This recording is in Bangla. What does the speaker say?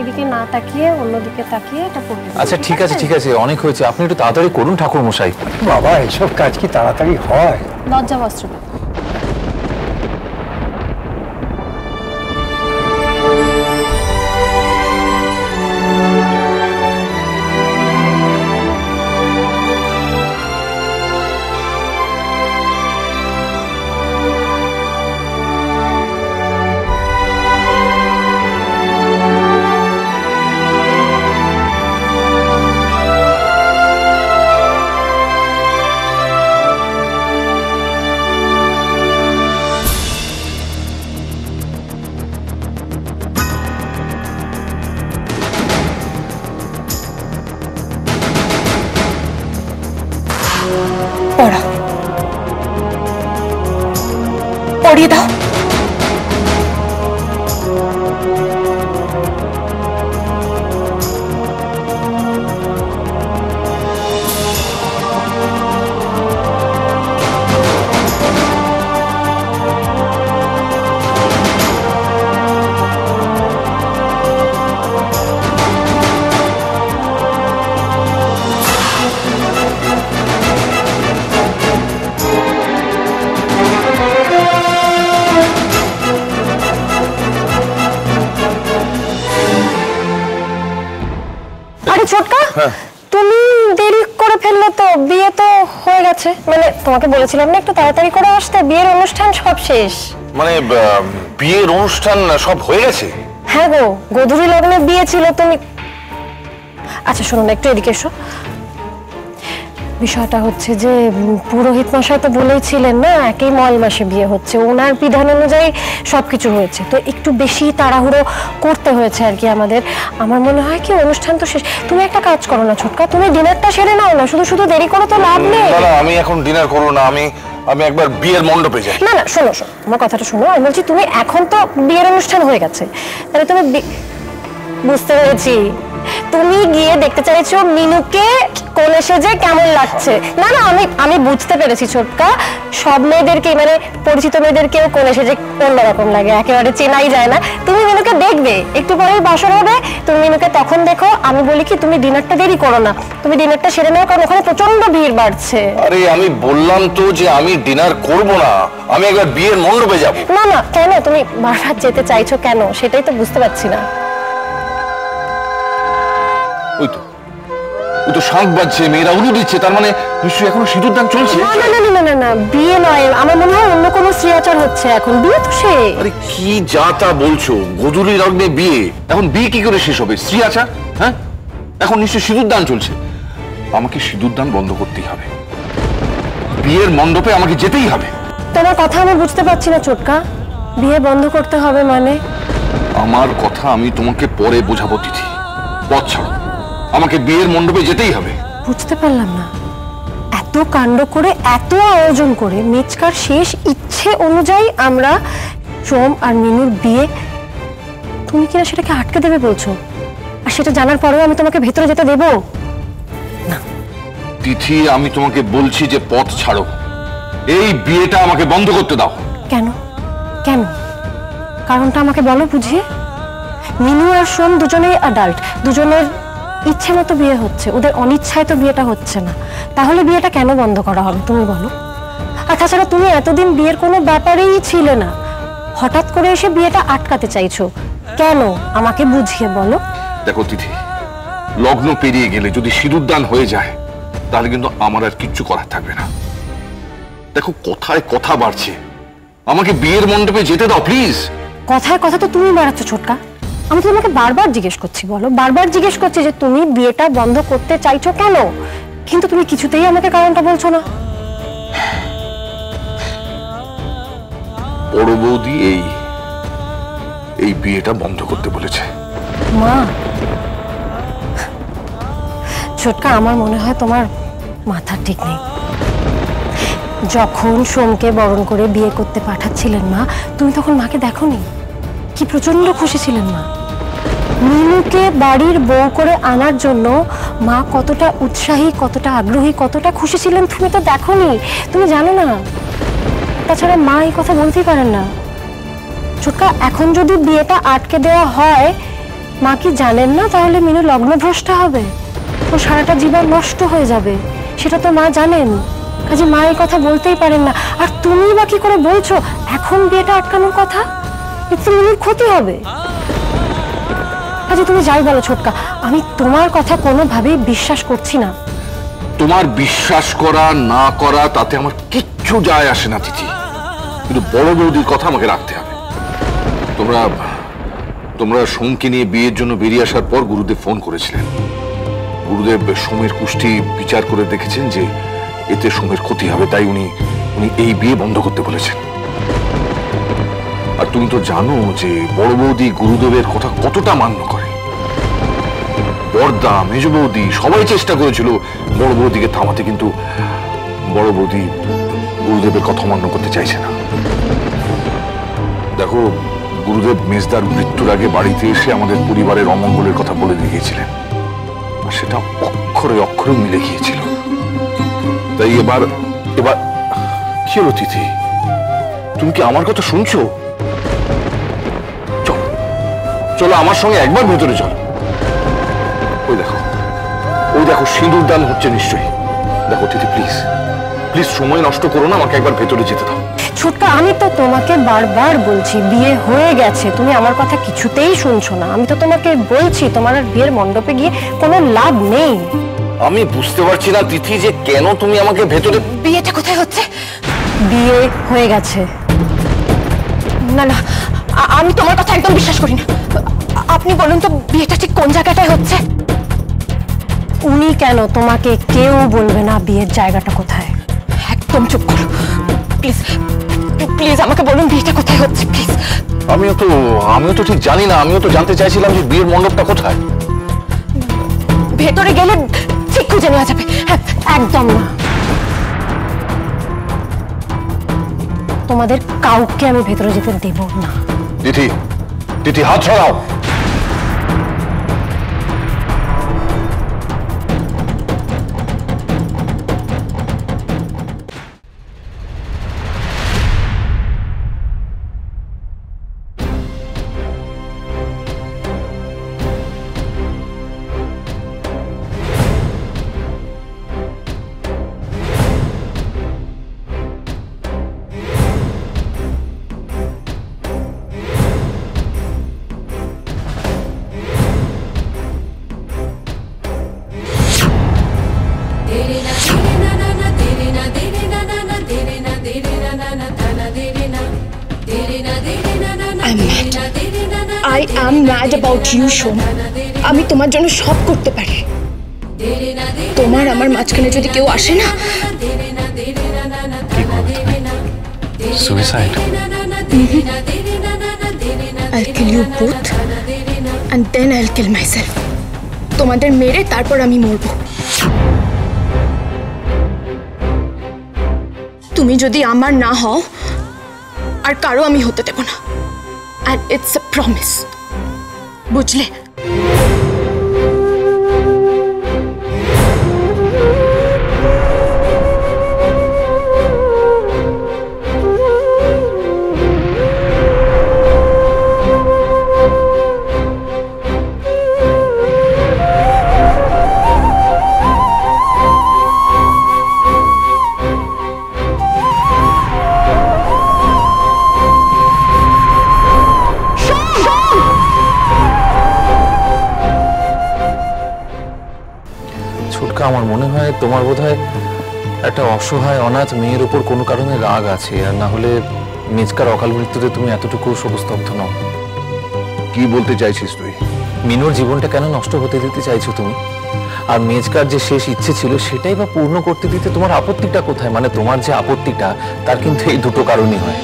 এদিকে না তাকিয়ে অন্যদিকে তাকিয়ে এটা করতে। আচ্ছা ঠিক আছে ঠিক আছে, অনেক হয়েছে, আপনি একটু তাড়াতাড়ি করুন ঠাকুর মশাই। বাবা এসব কাজ কি তাড়াতাড়ি হয়? লজ্জা বস্ত্র পড়া পড়িয়ে দাও। ছোটকা, তুমি দেরি করে ফেললে তো, বিয়ে তো হয়ে গেছে। মানে তোমাকে বলেছিলাম না একটু তাড়াতাড়ি করে আসতে, বিয়ের অনুষ্ঠান সব শেষ। মানে বিয়ের অনুষ্ঠান সব হয়ে গেছে? হ্যাঁ গো, গোধূলি লগ্নে বিয়ে ছিল। তুমি আচ্ছা শোনো না, একটু এদিকে এসো। বিষয়টা হচ্ছে যে পুরোহিত মশাই তো বলেইছিলেন না একই মল মাসে বিয়ে হচ্ছে, ওনার বিধান অনুযায়ী সবকিছু হয়েছে, তো একটু বেশি তাড়াহুড়ো করতে হয়েছে আর কি আমাদের। আমার মনে হয় কি অনুষ্ঠান তো শেষ, তুমি একটা কাজ করো না ছোটকা, তুমি ডিনারটা সেরে নাও না, শুধু শুধু দেরি করে তো লাভ নেই। না আমি এখন ডিনার করবো না, আমি একবার বিয়ের মণ্ডপে যাই। না না শোনো শোনো, আমার কথাটা শোনো, আমি বলছি তুমি এখন তো বিয়ের অনুষ্ঠান হয়ে গেছে, তাহলে তুমি বুঝতে পেরেছি তুমি গিয়ে দেখতে চাইছো মিনুকে কোলে সেজে কেমন লাগছে। না না আমি বুঝতে পেরেছি ছোটকা, সব মেয়েদেরকে মানে পরিচিত মেয়েদেরকেও কোলে সেজে অন্যরকম লাগে, একেবারে চেনাই যায় না। তুমি মিনুকে দেখবে, একটু পরেই বাসর হবে, তুমি মিনুকে তখন দেখো। আমি বলি কি তুমি ডিনারটা দেরি করো না, তুমি ডিনারটা সেরে নাও, কারণ ওখানে প্রচন্ড ভিড় বাড়ছে। আরে আমি বললাম তো যে আমি ডিনার করব না, আমি একবার বিয়ের মণ্ডপে যাব। না না কেন তুমি বারবার যেতে চাইছো কেন, সেটাই তো বুঝতে পারছি না। ওই তো শাঁখ বাজছে, মেয়েরা উলু দিচ্ছে, তার মানে নিশ্চয়ই এখনো সিঁদুর দান চলছে। না না না না না না, বিয়ে নয়, আমার মনে হয় অন্য কোনো স্ত্রীআচার হচ্ছে এখন, বিয়ে তো শেষ। আরে কি যা তা বলছো, গোধূলি লগ্নে বিয়ে, এখন বিয়ে কি করে শেষ হবে? স্ত্রীআচার? হ্যাঁ, এখন নিশ্চয়ই সিঁদুর দান চলছে। আমাকে সিঁদুর দান বন্ধ করতেই হবে, বিয়ের মণ্ডপে আমাকে যেতেই হবে। তোমার কথা আমি বুঝতে পারছি না ছোটকা, বিয়ে বন্ধ করতে হবে মানে? আমার কথা আমি তোমাকে পরে বোঝাবো তিথি, পথ ছাড়ো, আমাকে বিয়ের মণ্ডপে যেতেই হবে। বুঝতে পারলাম না, এত কাণ্ড করে এত আয়োজন করে মেচকার শেষ ইচ্ছে অনুযায়ী আমরা সোম আর মিনুর বিয়ে, তুমি কিনা সেটাকে আটকে দেবে বলছো? আর সেটা জানার পরেও আমি তোমাকে ভেতরে যেতে দেব না। তিথি আমি তোমাকে বলছি যে পথ ছাড়ো, এই বিয়েটা আমাকে বন্ধ করতে দাও। কেন কেন কারণটা আমাকে বলো বুঝিয়ে। মিনু আর সোম দুজনেই অ্যাডাল্ট, দুজনের ইচ্ছে মতো বিয়ে হচ্ছে, ওদের অনিচ্ছায় তো বিয়েটা হচ্ছে না, তাহলে বিয়েটা কেন বন্ধ করা হবে তুমি বলো? আর তাছাড়া তুমি এতদিন বিয়ের কোনো ব্যাপারেই ছিলে না, হঠাৎ করে এসে বিয়েটা আটকাতে চাইছো কেন আমাকে বুঝিয়ে বলো। দেখো তিথি, লগ্ন পেরিয়ে গেলে যদি সিঁদুর দান হয়ে যায় তাহলে কিন্তু আমার আর কিচ্ছু করার থাকবে না। দেখো কথায় কথা বাড়ছে, আমাকে বিয়ের মণ্ডপে যেতে দাও প্লিজ। কথায় কথা তো তুমি বাড়াচ্ছ ছোটকা, আমি তো তোমাকে বারবার জিজ্ঞেস করছি, বলো বারবার জিজ্ঞেস করছি যে তুমি বিয়েটা বন্ধ করতে চাইছো কেন, কিন্তু তুমি কিছুতেই আমাকে কারণটা বলছো না। বড় বৌদি এই বিয়েটা বন্ধ করতে বলেছে। মা, ছোটকা আমার মনে হয় তোমার মাথা ঠিক নেই। যখন সোমকে বরণ করে বিয়ে করতে পাঠাচ্ছিলেন মা, তুমি তখন মাকে দেখোনি? কি প্রচন্ড খুশি ছিলেন মা। মিনুকে বাড়ির বউ করে আনার জন্য মা কতটা উৎসাহী, কতটা আগ্রহী, কতটা খুশি ছিলেন তুমি তো দেখোনি, তুমি জানো না। তাছাড়া মা এই কথা বলতেই পারেন না। ছোটকা এখন যদি বিয়েটা আটকে দেওয়া হয় মা কি জানেন না তাহলে মিনু লগ্নভ্রষ্টা হবে, ও সারাটা জীবন নষ্ট হয়ে যাবে, সেটা তো মা জানেন। কাজে মা এই কথা বলতেই পারেন না। আর তুমি বা কি করে বলছো এখন বিয়েটা আটকানোর কথা? এতে মিনুর ক্ষতি হবে। কাজে তুমি যাই বলো ছোটকা, আমি তোমার কথা কোনোভাবেই বিশ্বাস করছি না। তোমার বিশ্বাস করা না করা তাতে আমার কিচ্ছু যায় আসে না তিথি, কিন্তু বড় বৌদির কথা আমাকে রাখতে হবে। তোমরা সোমকে নিয়ে বিয়ের জন্য বেরিয়ে আসার পর গুরুদেব ফোন করেছিলেন। গুরুদেব সোমের কুষ্টি বিচার করে দেখেছেন যে এতে সোমের ক্ষতি হবে, তাই উনি এই বিয়ে বন্ধ করতে বলেছেন। আর তুমি তো জানো যে বড় বৌদি গুরুদেবের কথা কতটা মান্য করে। বড়দা, মেজ বৌদি সবাই চেষ্টা করেছিল বড় বৌদিকে থামাতে, কিন্তু বড় বৌদি গুরুদেবের কথা মান্য করতে চাইছে না। দেখো, গুরুদেব মেজদার মৃত্যুর আগে বাড়িতে এসে আমাদের পরিবারের অমঙ্গলের কথা বলে দিয়ে গিয়েছিলেন, আর সেটা অক্ষরে অক্ষরে মিলে গিয়েছিল। তাই এবার কি হলো তিথি, তুমি কি আমার কথা শুনছো? চলো আমার সঙ্গে একবার ভেতরে চলো। ওই দেখো সিঁদুর দান হচ্ছে নিশ্চয়ই। দেখো তিথি, প্লিজ প্লিজ সময় নষ্ট করো না, আমাকে একবার ভেতরে যেতে দাও। ছোটকা, আমি তো তোমাকে বারবার বলছি বিয়ে হয়ে গেছে, তুমি আমার কথা কিছুতেই শুনছো না। আমি তো তোমাকে বলছি তোমার আর বিয়ের মণ্ডপে গিয়ে কোনো লাভ নেই। আমি বুঝতে পারছি না তিথি যে কেন তুমি আমাকে ভেতরে। বিয়েটা কোথায় হচ্ছে? বিয়ে হয়ে গেছে। না না, আমি তোমার কথা একদম বিশ্বাস করি না। আপনি বলুন তো বিয়েটা ঠিক কোন জায়গাটায় হচ্ছে? উনি কেন, তোমাকে কেউ বলবে না বিয়ের জায়গাটা কোথায়। একদম চুপ করো প্লিজ, প্লিজ আমাকে বলুন বিয়েটা কোথায় হচ্ছে প্লিজ। আমিও তো ঠিক জানি না, আমিও তো জানতে চাইছিলাম যে বিয়ের মণ্ডপটা কোথায়। ভেতরে গেলে ঠিক খুঁজে নেওয়া যাবে। একদম না, তোমাদের কাউকে আমি ভেতরে যেতে দেব না। তিথি, তিথি হাত ছড়াও। I am mad about you, Shom. আমি তোমার জন্য সব করতে পারি। তোমার আমার মাঝখানে যদি কেউ আসে না, suicide? I'll kill you both and then I'll kill myself. তোমাদের মেরে তারপর আমি মরব। তুমি যদি আমার না হও আর কারো আমি হতে দেব না, and it's a promise. বুঝলে? আমার মনে হয় তোমার বোধহয় একটা অসহায় অনাথ মেয়ের উপর কোনো কারণে রাগ আছে, আর না হলে মেজকার অকাল মৃত্যুতে তুমি এতটুকু শোকস্তব্ধ নও। কি বলতে চাইছিস তুই? মিনুর জীবনটা কেন নষ্ট হতে দিতে চাইছো তুমি? আর মেজকার যে শেষ ইচ্ছে ছিল সেটাই বা পূর্ণ করতে দিতে তোমার আপত্তিটা কোথায়? মানে তোমার যে আপত্তিটা তার কিন্তু এই দুটো কারণই হয়।